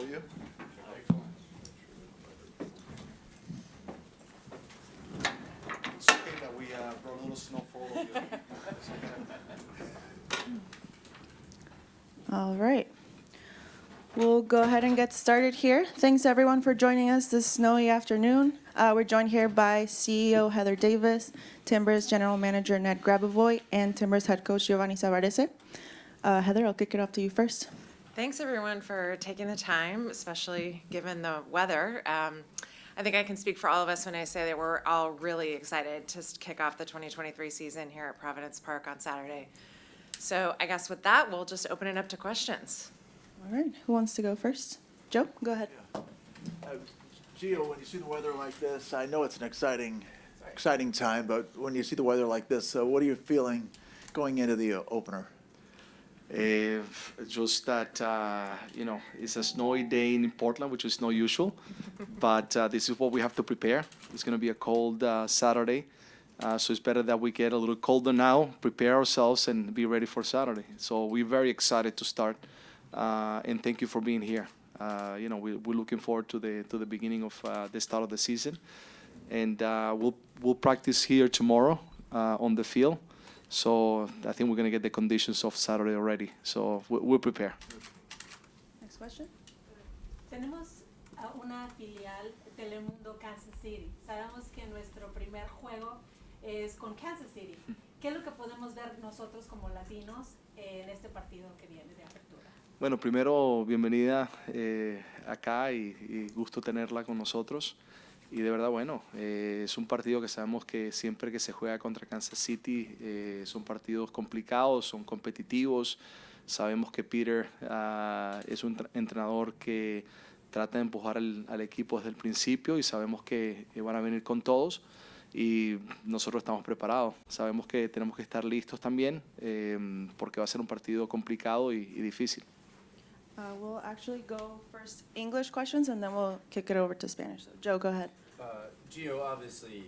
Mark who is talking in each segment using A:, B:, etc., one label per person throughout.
A: you? It's okay that we brought a little snow for all of you.
B: All right. We'll go ahead and get started here. Thanks everyone for joining us this snowy afternoon. We're joined here by CEO Heather Davis, Timbers General Manager Ned Grabavoy, and Timbers Head Coach Giovanni Savarese. Heather, I'll kick it off to you first.
C: Thanks, everyone, for taking the time, especially given the weather. I think I can speak for all of us when I say that we're all really excited to kick off the 2023 season here at Providence Park on Saturday. So I guess with that, we'll just open it up to questions.
B: All right. Who wants to go first? Joe, go ahead.
A: Gio, when you see the weather like this, I know it's an exciting time, but when you see the weather like this, what are you feeling going into the opener?
D: Just that, it's a snowy day in Portland, which is not usual, but this is what we have to prepare. It's going to be a cold Saturday, so it's better that we get a little colder now, prepare ourselves, and be ready for Saturday. So we're very excited to start, and thank you for being here. We're looking forward to the beginning of the start of the season, and we'll practice here tomorrow on the field. So I think we're going to get the conditions of Saturday already. So we'll prepare.
B: Next question.
E: Tenemos una filial Telemundo Kansas City. Sabemos que nuestro primer juego es con Kansas City. ¿Qué es lo que podemos ver nosotros como latinos en este partido que viene de apertura?
D: Bueno, primero, bienvenida acá y gusto tenerla con nosotros. Y de verdad, es un partido que sabemos que siempre que se juega contra Kansas City son partidos complicados, son competitivos. Sabemos que Peter es un entrenador que trata de empujar al equipo desde el principio y sabemos que van a venir con todos y nosotros estamos preparados. Sabemos que tenemos que estar listos también porque va a ser un partido complicado y difícil.
B: We'll actually go first English questions, and then we'll kick it over to Spanish. So, Joe, go ahead.
F: Gio, obviously,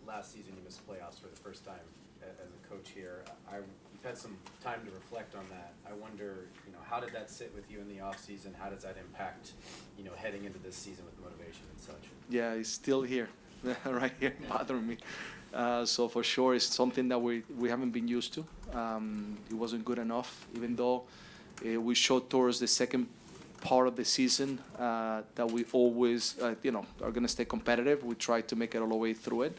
F: last season you missed playoffs for the first time as a coach here. You've had some time to reflect on that. I wonder, how did that sit with you in the off season? How does that impact, heading into this season with motivation and such?
D: Yeah, it's still here, right here, bothering me. So for sure, it's something that we haven't been used to. It wasn't good enough, even though we showed towards the second part of the season that we always, are going to stay competitive. We tried to make it all the way through it.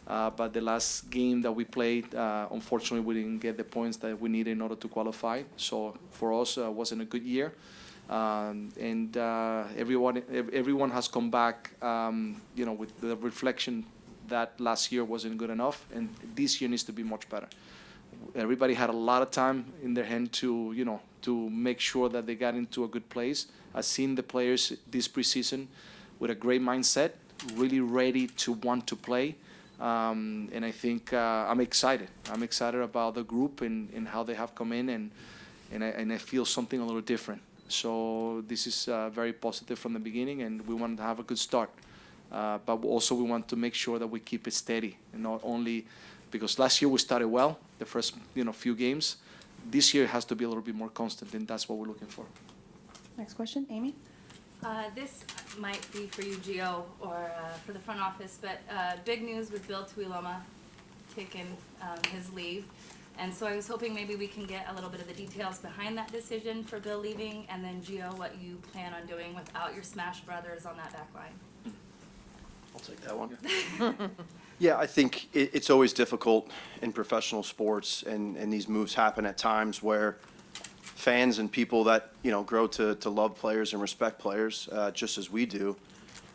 D: But the last game that we played, unfortunately, we didn't get the points that we needed in order to qualify. So for us, it wasn't a good year. And everyone has come back, with the reflection that last year wasn't good enough, and this year needs to be much better. Everybody had a lot of time in their hand to make sure that they got into a good place. I've seen the players this preseason with a great mindset, really ready to want to play. And I think I'm excited. I'm excited about the group and how they have come in, and I feel something a little different. So this is very positive from the beginning, and we want to have a good start. But also we want to make sure that we keep it steady, and not only because last year we started well, the first few games. This year it has to be a little bit more constant, and that's what we're looking for.
B: Next question, Amy.
G: This might be for you, Gio, or for the front office, but big news with Bill Tuiloma taking his leave. And so I was hoping maybe we can get a little bit of the details behind that decision for Bill leaving, and then Gio, what you plan on doing without your Smash Brothers on that back line.
H: I'll take that one. Yeah, I think it's always difficult in professional sports, and these moves happen at times where fans and people that, grow to love players and respect players, just as we do,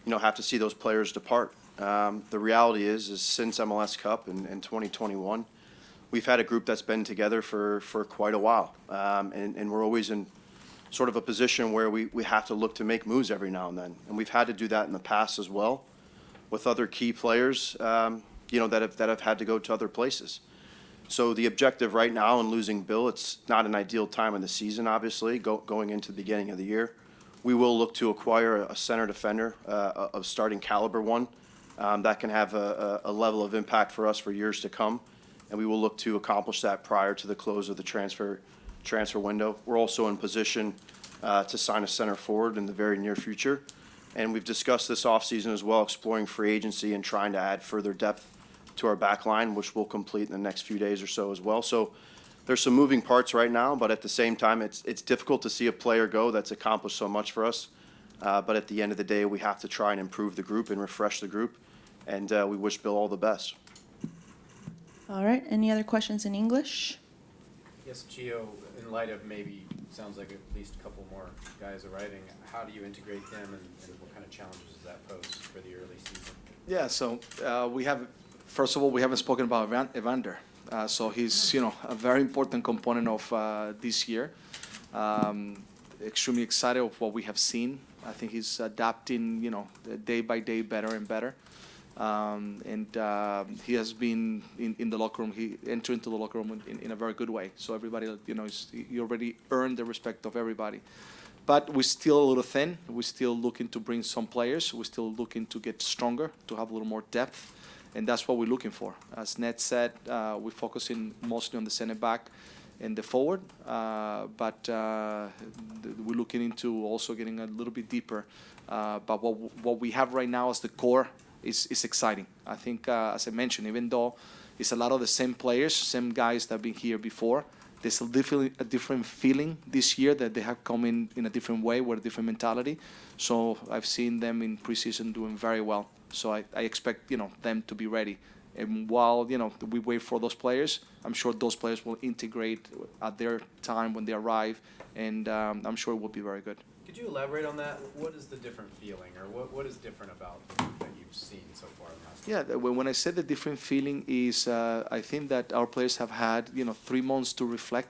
H: have to see those players depart. The reality is since MLS Cup in 2021, we've had a group that's been together for quite a while. And we're always in sort of a position where we have to look to make moves every now and then. And we've had to do that in the past as well with other key players, that have had to go to other places. So the objective right now in losing Bill, it's not an ideal time in the season, obviously, going into the beginning of the year. We will look to acquire a center defender of starting caliber one that can have a level of impact for us for years to come. And we will look to accomplish that prior to the close of the transfer window. We're also in position to sign a center forward in the very near future. And we've discussed this offseason as well, exploring free agency and trying to add further depth to our back line, which we'll complete in the next few days or so as well. So there's some moving parts right now, but at the same time, it's difficult to see a player go that's accomplished so much for us. But at the end of the day, we have to try and improve the group and refresh the group. And we wish Bill all the best.
B: All right, any other questions in English?
F: Yes, Gio, in light of maybe, sounds like at least a couple more guys arriving, how do you integrate them and what kind of challenges does that pose for the early season?
D: Yeah, so first of all, we haven't spoken about Evander. So he's, a very important component of this year. Extremely excited of what we have seen. I think he's adapting, day by day better and better. And he has been in the locker room. He entered into the locker room in a very good way. So everybody, he already earned the respect of everybody. But we're still a little thin. We're still looking to bring some players. We're still looking to get stronger, to have a little more depth. And that's what we're looking for. As Ned said, we're focusing mostly on the center back and the forward. But we're looking into also getting a little bit deeper. But what we have right now as the core is exciting. I think, as I mentioned, even though it's a lot of the same players, same guys that have been here before, there's a different feeling this year that they have come in a different way with a different mentality. So I've seen them in preseason doing very well. So I expect, them to be ready. And while, we wait for those players, I'm sure those players will integrate at their time when they arrive. And I'm sure it will be very good.
F: Could you elaborate on that? What is the different feeling, or what is different about that you've seen so far in the last?
D: Yeah, when I said the different feeling is, I think that our players have had, 3 months to reflect,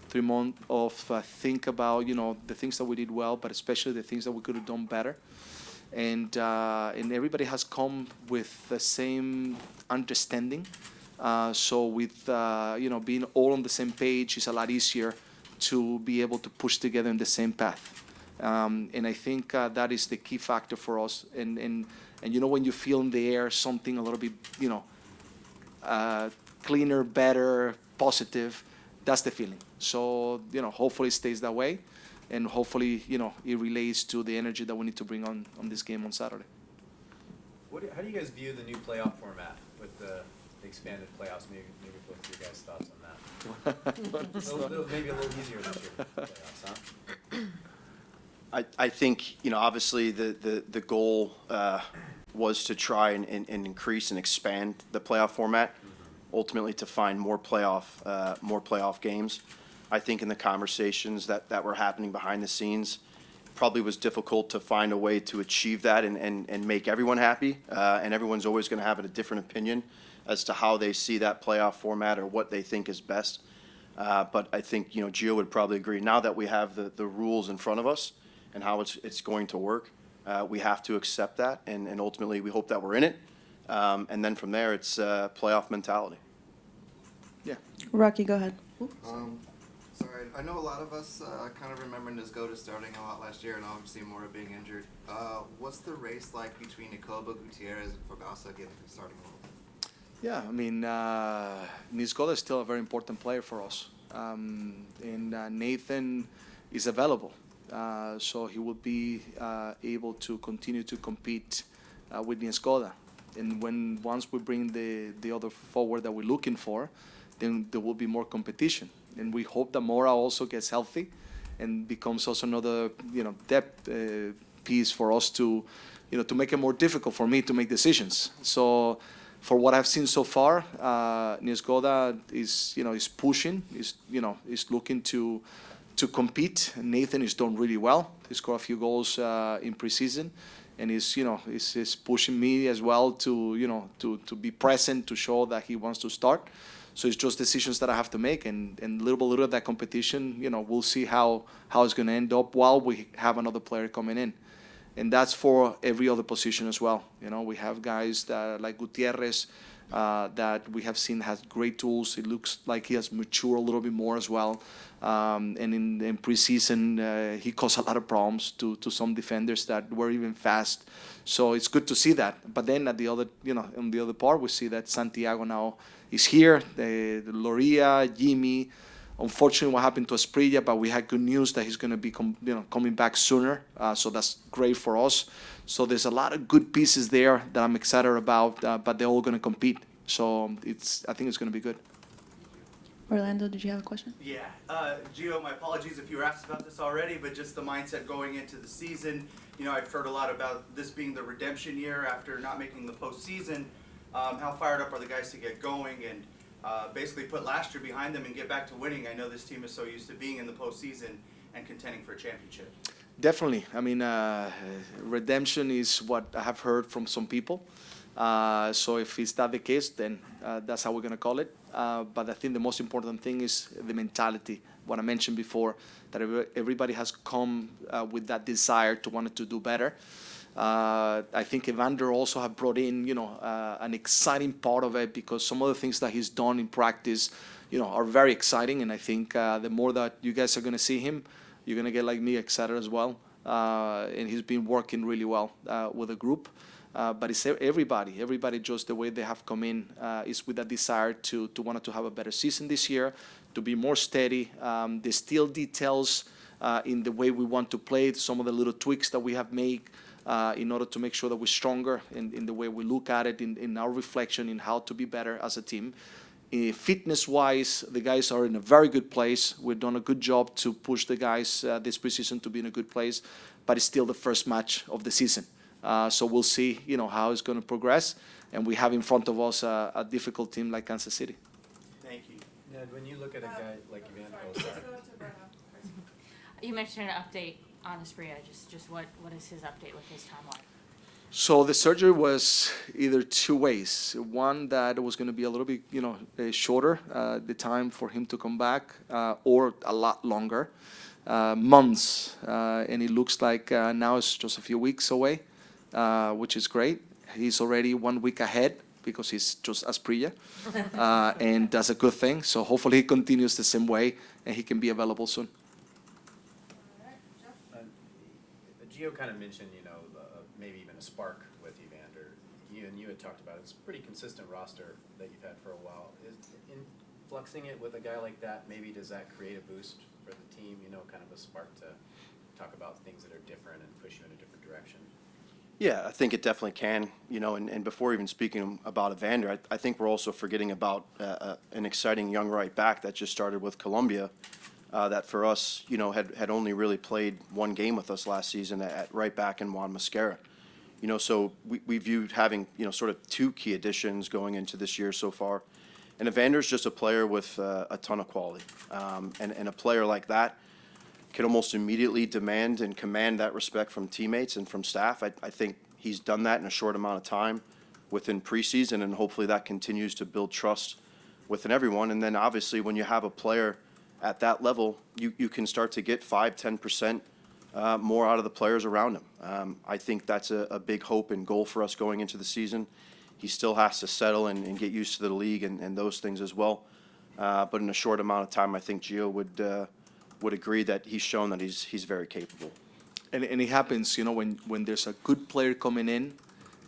D: 3 months of think about, the things that we did well, but especially the things that we could have done better. And everybody has come with the same understanding. So with, being all on the same page, it's a lot easier to be able to push together in the same path. And I think that is the key factor for us. And when you feel in the air something a little bit, cleaner, better, positive, that's the feeling. So, hopefully it stays that way. And hopefully, it relates to the energy that we need to bring on this game on Saturday.
F: How do you guys view the new playoff format with the expanded playoffs? Maybe both of your guys' thoughts on that. Maybe a little easier this year, playoffs, huh?
H: I think, obviously the goal was to try and increase and expand the playoff format, ultimately to find more playoff games. I think in the conversations that were happening behind the scenes, probably was difficult to find a way to achieve that and make everyone happy. And everyone's always going to have a different opinion as to how they see that playoff format or what they think is best. But I think, Gio would probably agree. Now that we have the rules in front of us and how it's going to work, we have to accept that. And ultimately, we hope that we're in it. And then from there, it's playoff mentality.
D: Yeah.
B: Rocky, go ahead.
I: Sorry, I know a lot of us kind of remember Nisgoda starting a lot last year and obviously Mora being injured. What's the race like between Nicoba, Gutierrez, and Fogasa getting the starting role?
D: Yeah, I mean, Nisgoda is still a very important player for us. And Nathan is available. So he will be able to continue to compete with Nisgoda. And once we bring the other forward that we're looking for, then there will be more competition. And we hope that Mora also gets healthy and becomes also another, depth piece for us to, to make it more difficult for me to make decisions. So for what I've seen so far, Nisgoda is, is pushing, is looking to compete. Nathan is doing really well. He scored a few goals in preseason. And is pushing me as well to, to be present, to show that he wants to start. So it's just decisions that I have to make, and little by little of that competition, we'll see how it's going to end up while we have another player coming in. And that's for every other position as well. We have guys that, like Gutierrez, that we have seen has great tools. It looks like he has matured a little bit more as well. And in preseason, he caused a lot of problems to some defenders that were even fast. So it's good to see that. But then at the other, on the other part, we see that Santiago now is here. The Loria, Jimmy, Unfortunately, what happened to Asprilla, but we had good news that he's going to be coming back sooner. So that's great for us. So there's a lot of good pieces there that I'm excited about, but they're all going to compete. So I think it's going to be good.
B: Orlando, did you have a question?
J: Yeah, Gio, my apologies if you were asked about this already, but just the mindset going into the season. You know, I've heard a lot about this being the redemption year after not making the postseason. How fired up are the guys to get going and basically put last year behind them and get back to winning? I know this team is so used to being in the postseason and contending for a championship.
D: Definitely. I mean, redemption is what I have heard from some people. So if it's not the case, then that's how we're going to call it. But I think the most important thing is the mentality, what I mentioned before, that everybody has come with that desire to want to do better. I think Evander also have brought in, an exciting part of it, because some of the things that he's done in practice, are very exciting. And I think the more that you guys are going to see him, you're going to get, like me, excited as well. And he's been working really well with the group. But it's everybody just the way they have come in is with a desire to want to have a better season this year, to be more steady. There's still details in the way we want to play, some of the little tweaks that we have made in order to make sure that we're stronger in the way we look at it, in our reflection, in how to be better as a team. Fitness-wise, the guys are in a very good place. We've done a good job to push the guys this preseason to be in a good place, but it's still the first match of the season. So we'll see, how it's going to progress, and we have in front of us a difficult team like Kansas City.
J: Thank you.
F: Ned, when you look at a guy like Evander,
G: You mentioned an update on Asprilla. Just what is his update with his timeline?
D: So the surgery was either two ways. One, that it was going to be a little bit, shorter, the time for him to come back, or a lot longer, months. And it looks like now it's just a few weeks away, which is great. He's already 1 week ahead because he's just Asprilla, and that's a good thing. So hopefully he continues the same way and he can be available soon.
F: Gio kind of mentioned, maybe even a spark with Evander. You had talked about it. It's a pretty consistent roster that you've had for a while. In fluxing it with a guy like that, maybe does that create a boost for the team? Kind of a spark to talk about things that are different and push you in a different direction.
H: Yeah, I think it definitely can. And before even speaking about Evander, I think we're also forgetting about an exciting young right back that just started with Colombia. That for us, had only really played one game with us last season at right back in Juan Mosquera. So we viewed having, sort of two key additions going into this year so far. And Evander's just a player with a ton of quality. And a player like that can almost immediately demand and command that respect from teammates and from staff. I think he's done that in a short amount of time within preseason, and hopefully that continues to build trust within everyone. And then obviously when you have a player at that level, you can start to get 5-10% more out of the players around him. I think that's a big hope and goal for us going into the season. He still has to settle and get used to the league and those things as well. But in a short amount of time, I think Gio would agree that he's shown that he's very capable.
D: And it happens, when there's a good player coming in,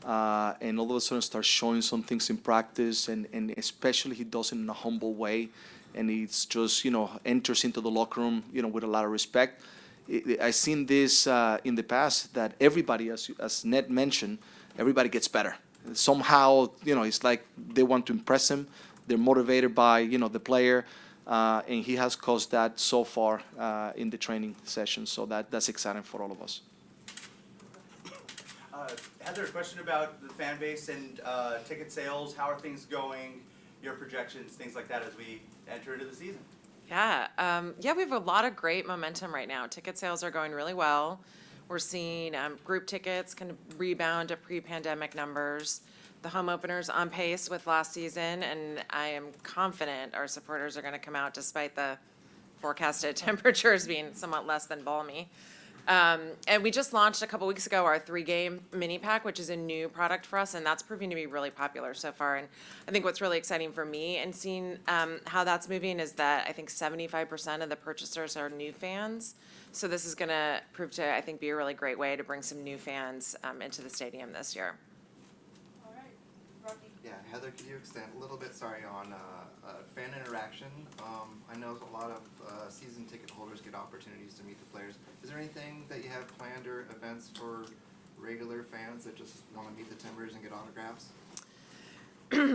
D: and all of a sudden starts showing some things in practice, and especially he does it in a humble way, and it's just, enters into the locker room, with a lot of respect. I've seen this in the past, that everybody, as Ned mentioned, everybody gets better. Somehow, it's like they want to impress him. They're motivated by, the player, and he has caused that so far in the training session. So that's exciting for all of us.
J: Heather, a question about the fan base and ticket sales. How are things going? Your projections, things like that, as we enter into the season.
C: Yeah, we have a lot of great momentum right now. Ticket sales are going really well. We're seeing group tickets kind of rebound to pre-pandemic numbers. The home opener's on pace with last season, and I am confident our supporters are going to come out despite the forecasted temperatures being somewhat less than balmy. And we just launched a couple weeks ago our 3-game mini pack, which is a new product for us, and that's proving to be really popular so far. And I think what's really exciting for me and seeing how that's moving is that I think 75% of the purchasers are new fans. So this is going to prove to, I think, be a really great way to bring some new fans into the stadium this year.
B: All right, Rocky.
I: Yeah, Heather, could you extend a little bit, sorry, on fan interaction? I know a lot of season ticket holders get opportunities to meet the players. Is there anything that you have planned or events for regular fans that just want to meet the Timbers and get autographs?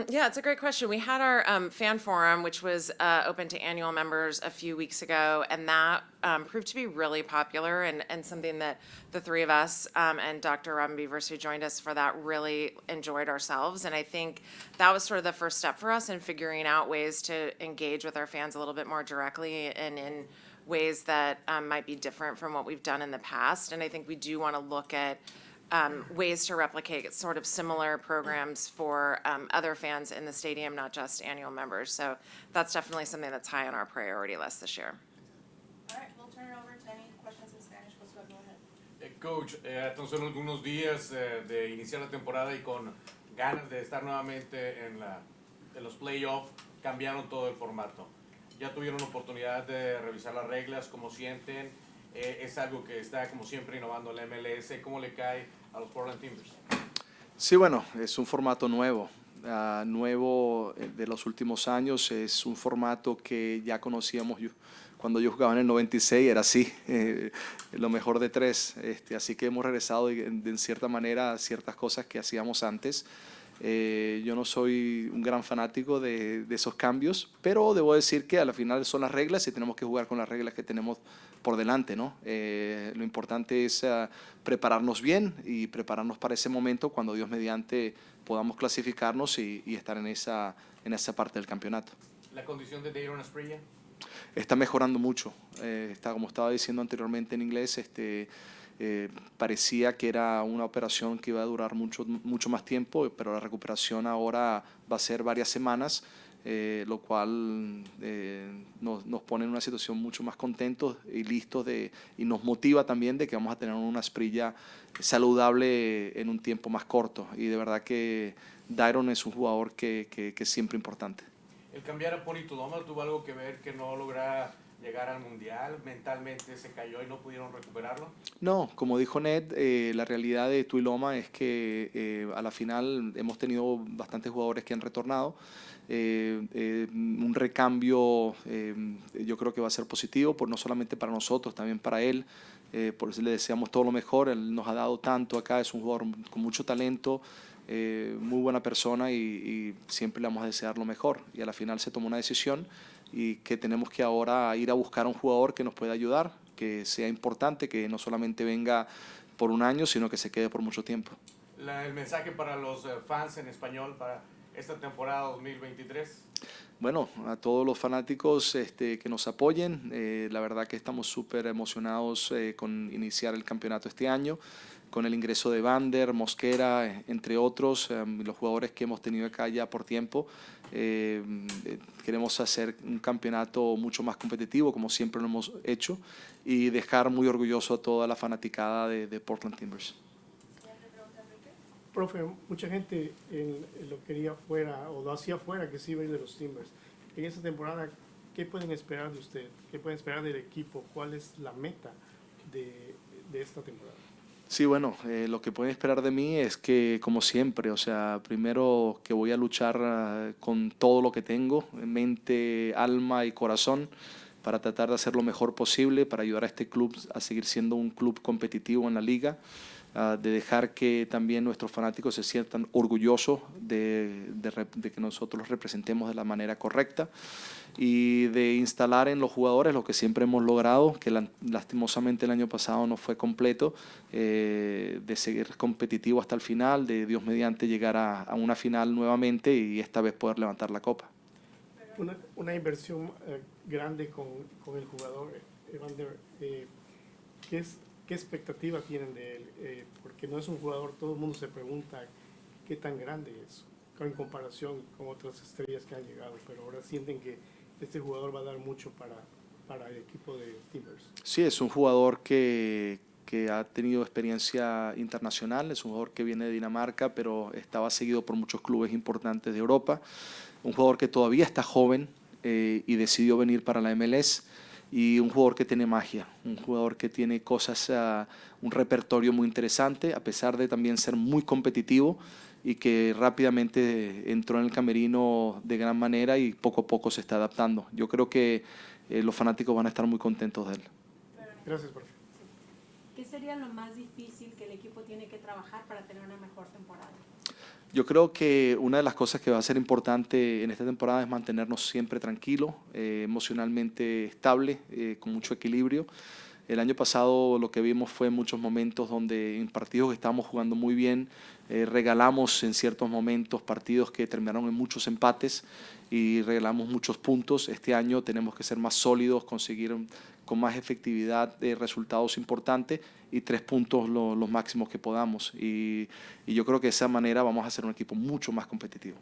C: Yeah, it's a great question. We had our fan forum, which was open to annual members a few weeks ago, and that proved to be really popular and something that the three of us and Dr. Robin Beavers, who joined us for that, really enjoyed ourselves. And I think that was sort of the first step for us in figuring out ways to engage with our fans a little bit more directly and in ways that might be different from what we've done in the past. And I think we do want to look at ways to replicate sort of similar programs for other fans in the stadium, not just annual members. So that's definitely something that's high on our priority list this year.
B: All right, we'll turn it over to any questions in Spanish. Josué, go ahead.
K: Coach, tan solo algunos días de iniciar la temporada y con ganas de estar nuevamente en los playoffs, cambiaron todo el formato. Ya tuvieron oportunidad de revisar las reglas, cómo sienten. Es algo que está como siempre innovando la MLS. ¿Cómo le cae a los Portland Timbers?
D: Sí, bueno, es un formato nuevo, nuevo de los últimos años. Es un formato que ya conocíamos cuando yo jugaba en el 96, era así, lo mejor de tres. Así que hemos regresado en cierta manera a ciertas cosas que hacíamos antes. Yo no soy un gran fanático de esos cambios, pero debo decir que a la final son las reglas y tenemos que jugar con las reglas que tenemos por delante, ¿no? Lo importante es prepararnos bien y prepararnos para ese momento cuando Dios mediante podamos clasificarnos y estar en esa parte del campeonato.
K: ¿La condición de Dayron Asprilla?
D: Está mejorando mucho. Como estaba diciendo anteriormente en inglés, parecía que era una operación que iba a durar mucho más tiempo, pero la recuperación ahora va a ser varias semanas, lo cual nos pone en una situación mucho más contentos y listos y nos motiva también de que vamos a tener una Asprilla saludable en un tiempo más corto. Y de verdad que Dayron es un jugador que es siempre importante.
K: ¿El cambiar a Pony Tuloma tuvo algo que ver que no lograra llegar al Mundial? ¿Mentalmente se cayó y no pudieron recuperarlo?
D: No, como dijo Ned, la realidad de Tuiloma es que a la final hemos tenido bastantes jugadores que han retornado. Un recambio yo creo que va a ser positivo, no solamente para nosotros, también para él. Por eso le deseamos todo lo mejor. Él nos ha dado tanto acá, es un jugador con mucho talento, muy buena persona y siempre le vamos a desear lo mejor. Y a la final se tomó una decisión y que tenemos que ahora ir a buscar a un jugador que nos pueda ayudar, que sea importante, que no solamente venga por un año, sino que se quede por mucho tiempo.
K: El mensaje para los fans en español para esta temporada 2023.
D: Bueno, a todos los fanáticos que nos apoyen, la verdad que estamos súper emocionados con iniciar el campeonato este año, con el ingreso de Vander, Mosquera, entre otros, los jugadores que hemos tenido acá ya por tiempo. Queremos hacer un campeonato mucho más competitivo, como siempre lo hemos hecho, y dejar muy orgulloso a toda la fanaticada de Portland Timbers.
L: Profe, mucha gente lo quería fuera o lo hacía fuera que sí iba a ir de los Timbers. En esta temporada, ¿qué pueden esperar de usted? ¿Qué pueden esperar del equipo? ¿Cuál es la meta de esta temporada?
D: Sí, bueno, lo que pueden esperar de mí es que, como siempre, o sea, primero que voy a luchar con todo lo que tengo, mente, alma y corazón, para tratar de hacer lo mejor posible, para ayudar a este club a seguir siendo un club competitivo en la liga, de dejar que también nuestros fanáticos se sientan orgullosos de que nosotros los representemos de la manera correcta y de instalar en los jugadores lo que siempre hemos logrado, que lastimosamente el año pasado no fue completo, de seguir competitivo hasta el final, de Dios mediante llegar a una final nuevamente y esta vez poder levantar la copa.
L: Una inversión grande con el jugador, Evander, ¿qué expectativa tienen de él? Porque no es un jugador, todo el mundo se pregunta qué tan grande es en comparación con otras estrellas que han llegado, pero ahora sienten que este jugador va a dar mucho para el equipo de Timbers.
D: Sí, es un jugador que ha tenido experiencia internacional, es un jugador que viene de Dinamarca, pero estaba seguido por muchos clubes importantes de Europa, un jugador que todavía está joven y decidió venir para la MLS. y un jugador que tiene magia, un jugador que tiene cosas, un repertorio muy interesante, a pesar de también ser muy competitivo y que rápidamente entró en el camerino de gran manera y poco a poco se está adaptando. Yo creo que los fanáticos van a estar muy contentos de él.
L: Gracias, profe.
E: ¿Qué sería lo más difícil que el equipo tiene que trabajar para tener una mejor temporada?
D: Yo creo que una de las cosas que va a ser importante en esta temporada es mantenernos siempre tranquilos, emocionalmente estable, con mucho equilibrio. El año pasado lo que vimos fue muchos momentos donde en partidos que estábamos jugando muy bien, regalamos en ciertos momentos partidos que terminaron en muchos empates y regalamos muchos puntos. Este año tenemos que ser más sólidos, conseguir con más efectividad resultados importantes y 3 puntos los máximos que podamos. Y yo creo que de esa manera vamos a ser un equipo mucho más competitivo.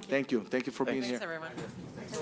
C: Thank you.
D: Thank you for being
C: Thanks,
D: here.
C: everyone.